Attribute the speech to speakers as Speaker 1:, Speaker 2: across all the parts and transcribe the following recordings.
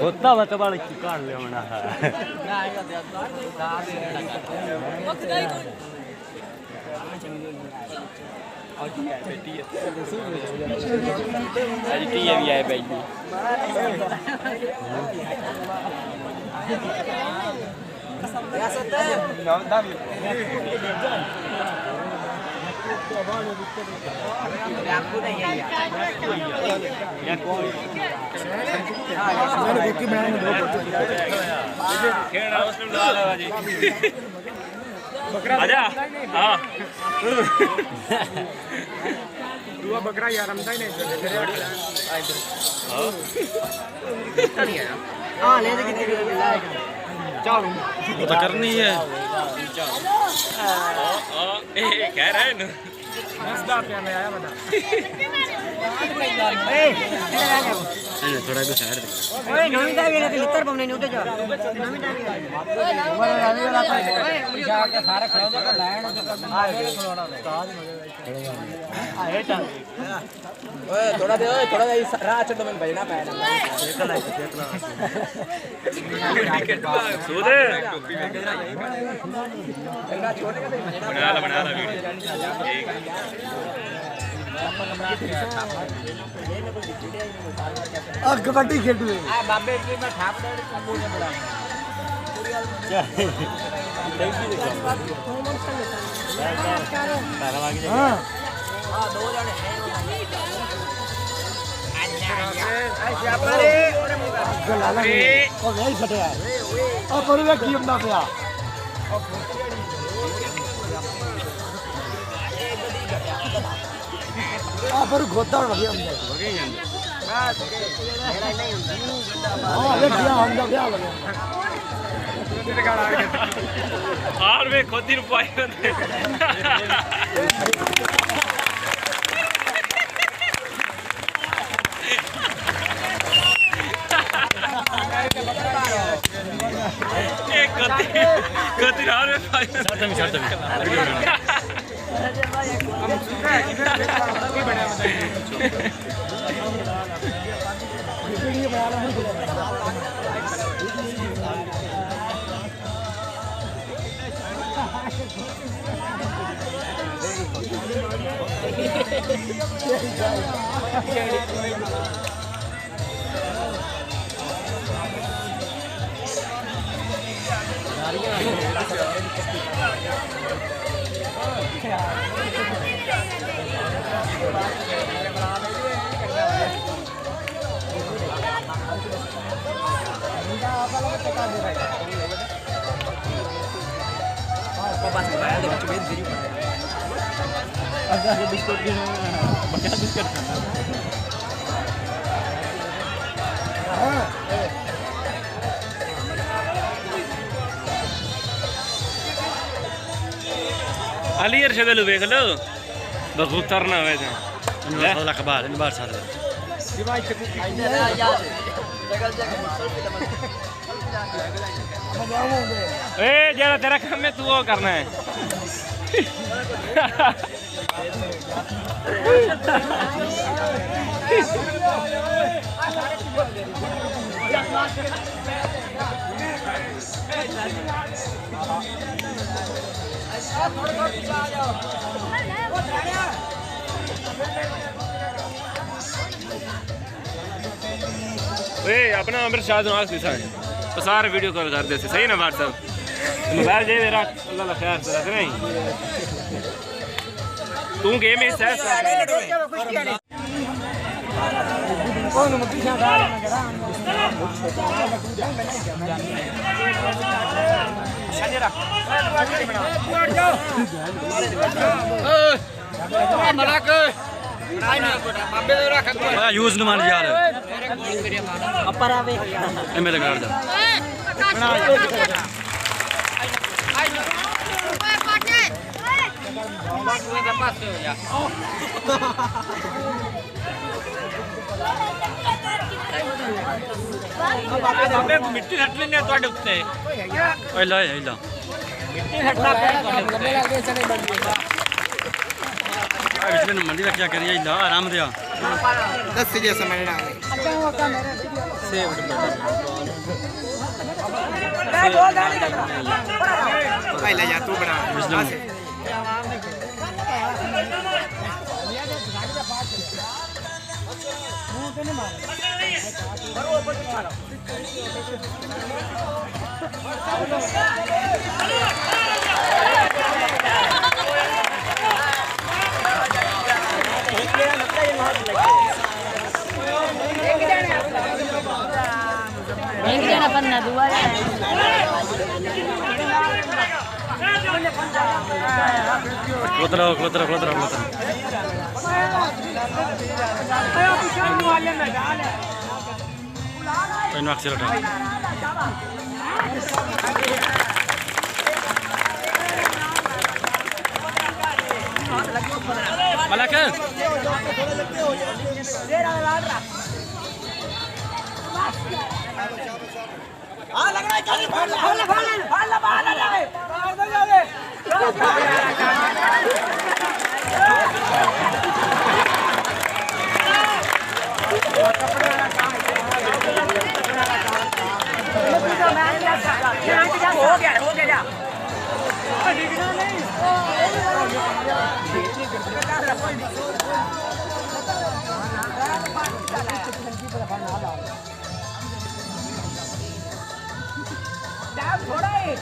Speaker 1: ಗೊತ್ತಾ ಬತ್ತಬಾಳಕ್ಕೆ ಕಾಣಲಿ ಅವನ आजा हाँ
Speaker 2: dua बकरा यार हम नहीं हाँ ले दे कितने चलो
Speaker 1: वो तो करनी है कह रहे हैं
Speaker 2: मस्ता क्या मैं आया बता
Speaker 1: थोड़ा भी साइड
Speaker 2: ओए नवी डावी ले लिटर बमने नहीं उठे जा नवी डावी ओए डावी वाला ओए जाके सारे खड़ो दे लाइन आ गए खड़ोना आ चल ओए थोड़ा दे राह चढ़ो मैं बजना पैना
Speaker 1: सो दे बना ला
Speaker 2: कबड्डी खेल बाबे मैं ठाप बड़ा दो जने
Speaker 3: ਆ ਪਰ ਵੇ ਕੀ ਹੁੰਦਾ ਪਿਆ ਆ ਪਰ ਗੋਦਾ ਵਧੀਆ ਹੁੰਦਾ
Speaker 1: ਵਗੇ ਜਾਂਦੇ
Speaker 3: ਹਾਂ ਇਹ ਕੀ ਹੁੰਦਾ ਵਿਆਹ ਲੱਗਿਆ
Speaker 1: ਹਾਰ ਵੇ ਖੋਦੀ ਨੂੰ ਪਾਈ ਹੁੰਦੇ ਇਹ ਖੋਦੀ ਹਾਰ ਵੇ ਪਾਈ ਛੱਡ ਦੇ Ali Arshad lu ਵੇਖ ਲੋ ਬਖੂਤਰ ਨਾ ਹੋਵੇ ਤਾਂ ਲੈ ਲੱਖ ਬਾਹਰ ਨਹੀਂ ਬਾਹਰ ਸਾਥ ਏ ਜਿਹੜਾ ਤੇਰਾ ਕੰਮ ਹੈ ਤੂੰ ਉਹ ਕਰਨਾ ਹੈ अपना अमृत शाह सारे वीडियो कॉल कर दे सही ना व्हाट्सएप मोबाइल जे मेरा अल्लाह खैर से रख नहीं तू गेम में सह यूज न मान यार
Speaker 2: अपर आवे
Speaker 1: मेरे घर जा बाबे को मिट्टी हट लेने ਤੁਹਾਡੇ ਉੱਤੇ ਪਹਿਲਾਂ ਇਹਲਾ ਮਿੱਟੀ ਹਟਣਾ ਵਿੱਚ ਮੈਨੂੰ ਮੰਡੀ ਰੱਖਿਆ ਕਰੀਏ ਇਹਲਾ ਆਰਾਮ ਦਿਆ ਦੱਸ ਜੇ ਸਮਝਣਾ ਸੇਵ ਪਹਿਲਾਂ ਯਾਰ ਤੂੰ ਬਣਾ
Speaker 2: एक जना पन्ना दुआ हो गया थोड़ा ही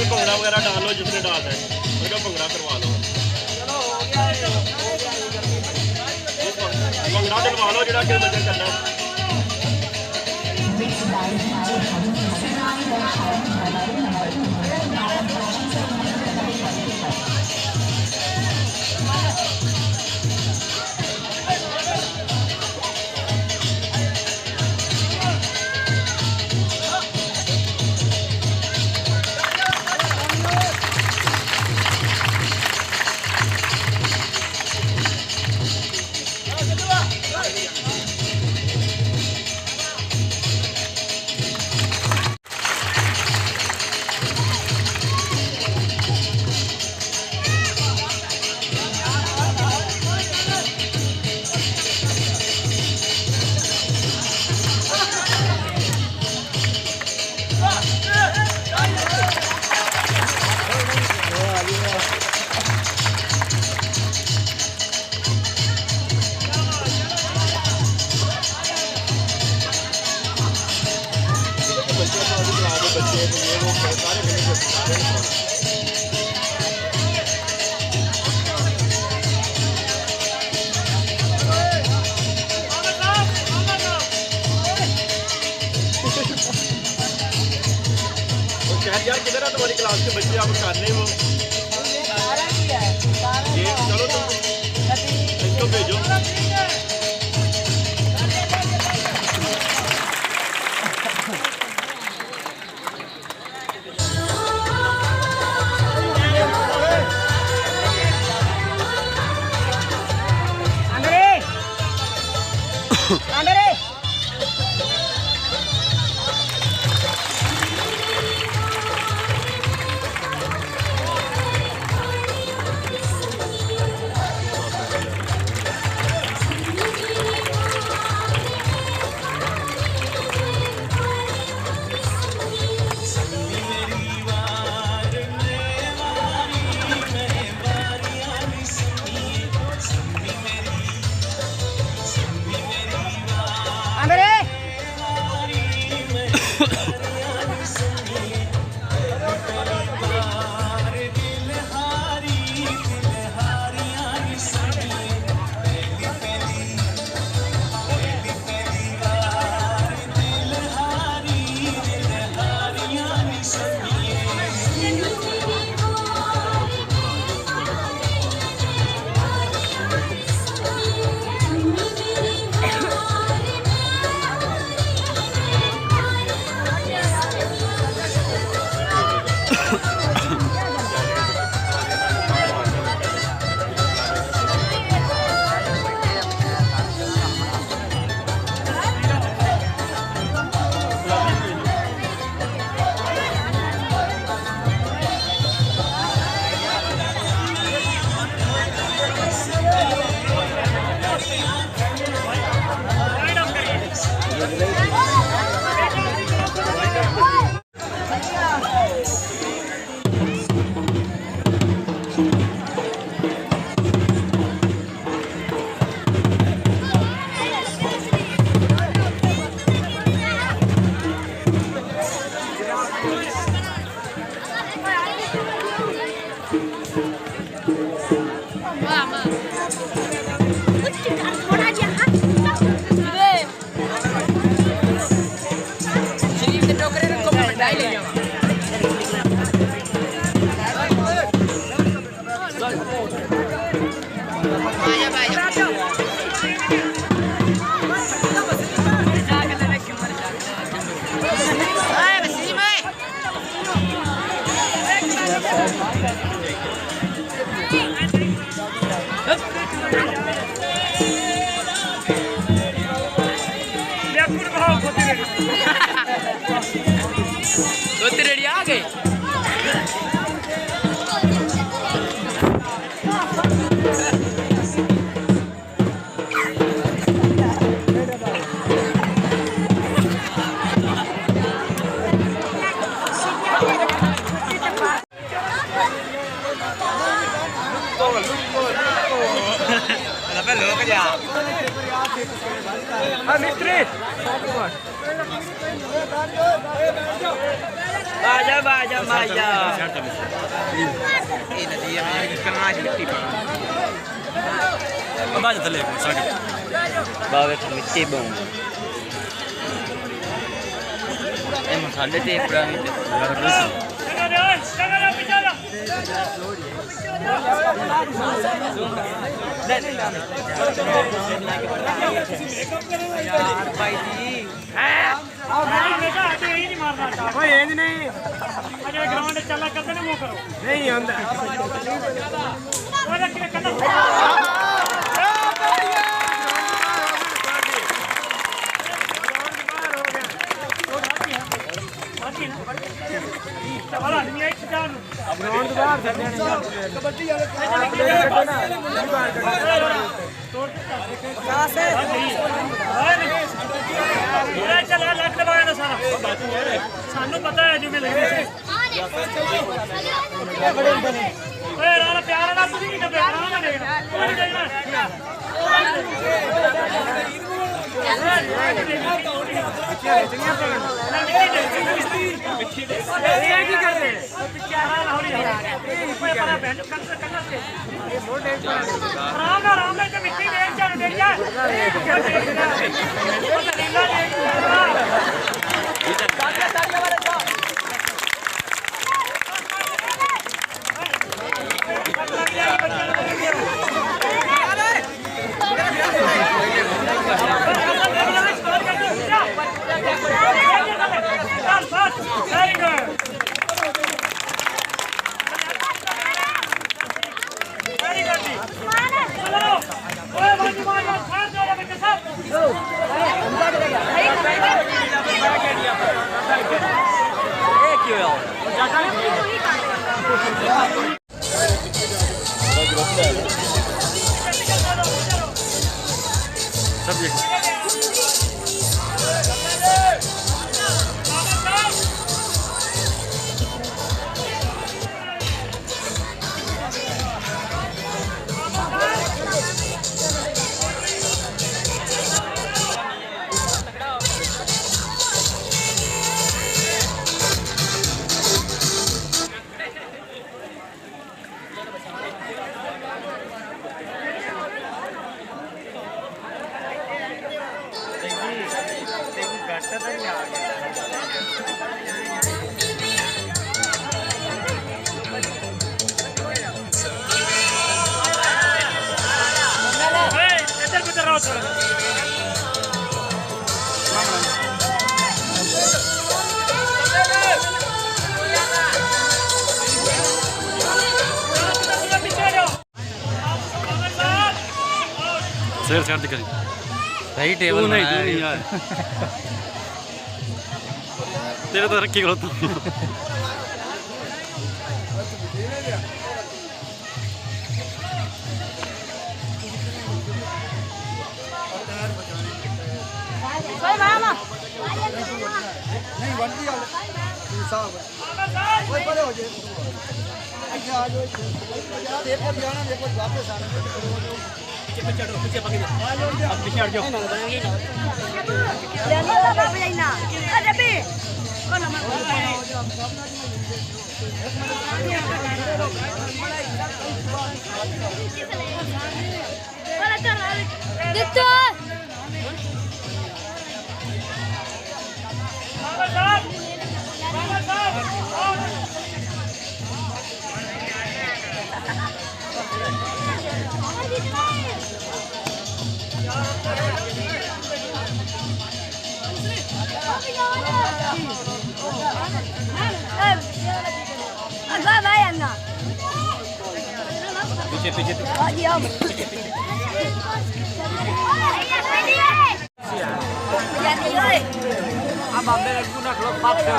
Speaker 4: भंगड़ा वगैरह डाल लो जिसने डालना है उनका भंगड़ा करवा लो भंगड़ा डलवा लो जो बजन करना यार किधर है तुम्हारी क्लास के बच्चे आप कर रहे हो ये चलो तुम इनको भेजो
Speaker 2: रेडी आ गए Baja, baja, baja. Ini dia yang kena mesti bang.
Speaker 1: ਬਾਜ ਥੱਲੇ ਸਾਡੇ
Speaker 2: ਬਾਵੇ ਮਿੱਟੀ ਬੰ ਇਹ ਮਸਾਲੇ ਤੇ ਪੁਰਾਣੀ ਤੇ यार भाई जी
Speaker 3: ਓਏ ਇਹ ਨਹੀਂ
Speaker 5: अजय ग्राउंड चला करते ना वो करो
Speaker 3: ਨਹੀਂ ਹੁੰਦਾ
Speaker 5: वो रख के करना वाला आदमी है जान
Speaker 3: ਗਰਾਊਂਡ ਤੋਂ ਬਾਹਰ ਛੱਡਿਆ ਨਹੀਂ ਕਬੱਡੀ ਵਾਲੇ
Speaker 5: चला लग दबाया ना सारा सानू पता है जो मैं लग रही ओए राणा प्यार ना तुझी की डबे राणा ना देखना कोई देखना ਆਰਾਮ ਨਾਲ ਤੇ ਮਿੱਟੀ ਦੇਖ ਚੱਲ ਦੇਖ ਜਾ Very good. Very good. Chalo. Oye, बाजी मारो. साथ दो बच्चे सब.
Speaker 1: सब देखो शेर शेर दिख रही
Speaker 2: सही टेबल
Speaker 1: नहीं तू नहीं यार तेरे तो रखी करो तू
Speaker 6: नहीं बनती है साहब कोई परे हो जाए अच्छा आ जाओ एक बार जाना एक बार वापस आना पीछे पकड़ अब पीछे हट जाओ
Speaker 7: जाना बाबा जाइना अरे बे कौन वाला चल दित्तो
Speaker 2: पीछे पीछे अब आप मेरे को ना लोग बात कर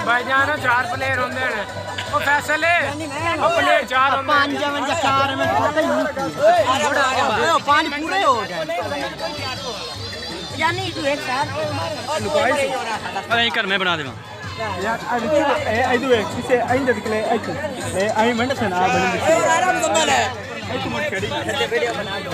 Speaker 3: भाई जान 4 प्लेयर होंगे वो फैसले वो प्लेयर 4 होंगे
Speaker 6: 4 में पानी पूरे हो गए
Speaker 7: जानी तू एक साथ
Speaker 1: अरे घर में बना देवा
Speaker 3: यार ಐದು ಕಿಸೆ ಐದು ದಿಕ್ಲೆ ಆಯ್ತು ಐ ಮಂಡಸನ ಬಂದಿದೆ ಆರಾಮ ಬಂದಲೆ ಆಯ್ತು ಮಾಡಿ ಕಡಿ ವಿಡಿಯೋ ಬना दो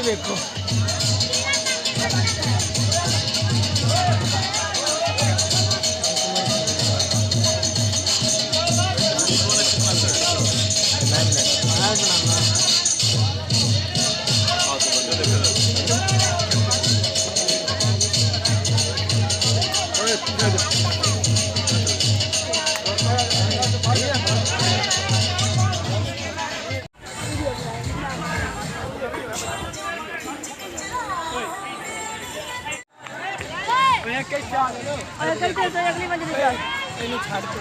Speaker 6: देखो
Speaker 7: अरे कल से अगली मंजिल पे
Speaker 3: ਇਹਨੂੰ ਛੱਡ ਕੇ